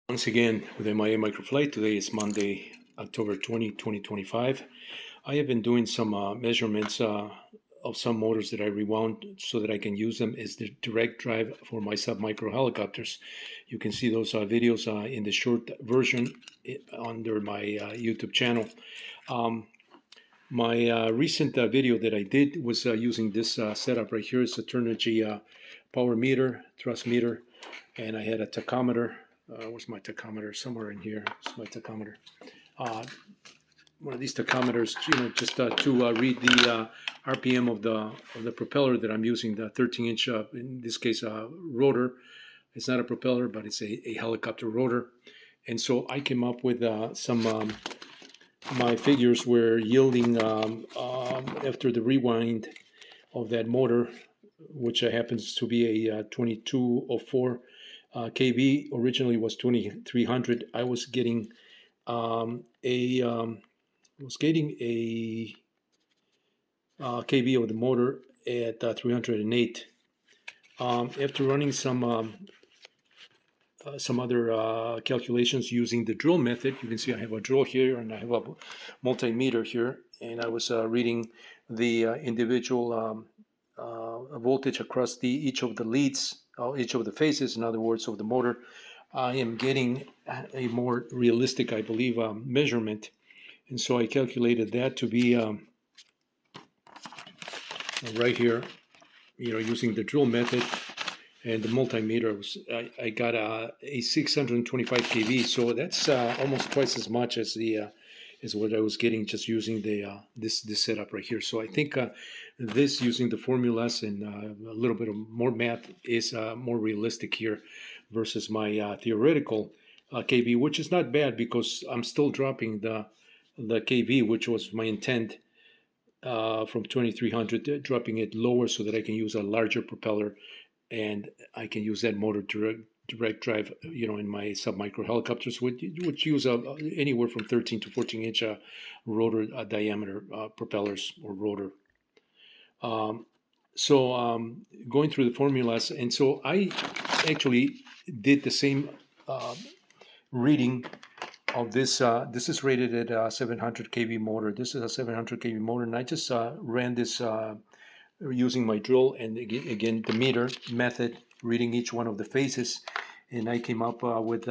Once again with MIA Microflight. Today is Monday, October 20, 2025. I have been doing some measurements of some motors that I rewound so that I can use them as the direct drive for my sub-micro helicopters. You can see those videos in the short version under my YouTube channel. My recent video that I did was using this setup right here. It's a Turnigy power meter, thrust meter, and I had a tachometer. Where's my tachometer? Somewhere in here. It's my tachometer. One of these tachometers, just to read the RPM of the propeller that I'm using, the 13-inch, in this case, rotor. It's not a propeller, but it's a helicopter rotor. And so I came up with some. My figures were yielding after the rewind of that motor, which happens to be a 2204 kV. Originally was 2300. I was getting a kV of the motor at 308. After running some other calculations using the drill method, you can see I have a drill here and I have a multimeter here, and I was reading the individual voltage across each of the leads, each of the phases, in other words, of the motor. I am getting a more realistic, I believe, measurement, and so I calculated that to be right here, using the drill method. And the multimeter I got a 625 kV, so that's almost twice as much as what I was getting just using this setup right here. So I think this, using the formulas and a little bit of more math, is more realistic here versus my theoretical kV, which is not bad because I'm still dropping the kV, which was my intent, from 2300, dropping it lower so that I can use a larger propeller. And I can use that motor to direct drive, in my sub-micro helicopters, which use anywhere from 13 to 14-inch rotor diameter propellers or rotor. So going through the formulas, and so I actually did the same reading of this. This is rated at a 700 kV motor. This is a 700 kV motor, and I just ran this using my drill and again the meter method, reading each one of the phases, and I came up with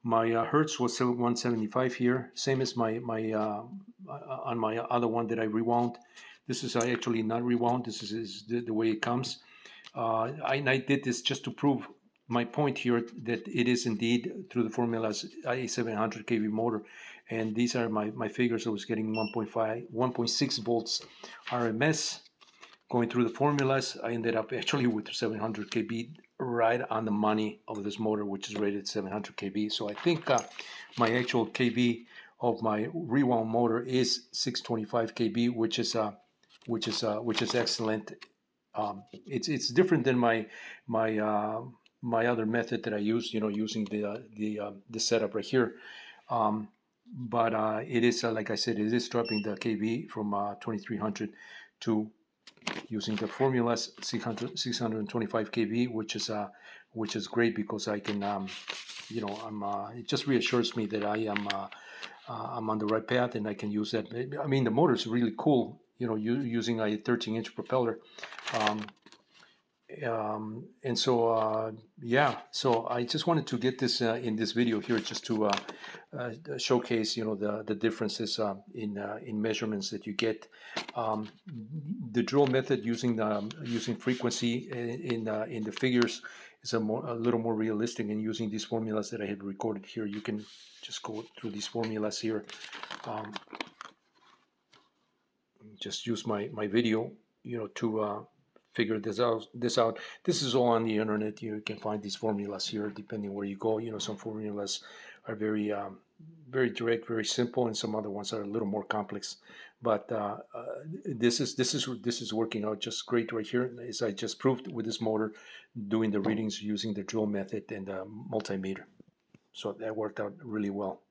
my hertz was 175 here, same as my on my other one that I rewound. This is actually not rewound. This is the way it comes. I did this just to prove my point here that it is indeed, through the formulas, a 700 kV motor, and these are my figures. I was getting 1.6 volts RMS. Going through the formulas, I ended up actually with 700 kV, right on the money of this motor, which is rated 700 kV. So I think my actual kV of my rewound motor is 625 kV, which is excellent. It's different than my other method that I use, using the setup right here. But it is, like I said, it is dropping the kV from 2300 to, using the formulas, 625 kV, which is great because I can, it just reassures me that I'm on the right path and I can use that. I mean, the motor is really cool, using a 13-inch propeller. And so, yeah, so I just wanted to get this in this video here, just to showcase, the differences in measurements that you get. The drill method, using frequency in the figures, is a little more realistic, and using these formulas that I had recorded here. You can just go through these formulas here. Just use my video, to figure this out. This is all on the internet. You can find these formulas here, depending where you go. Some formulas are very very direct, very simple, and some other ones are a little more complex. But this is working out just great right here, as I just proved with this motor, doing the readings using the drill method and the multimeter. So that worked out really well.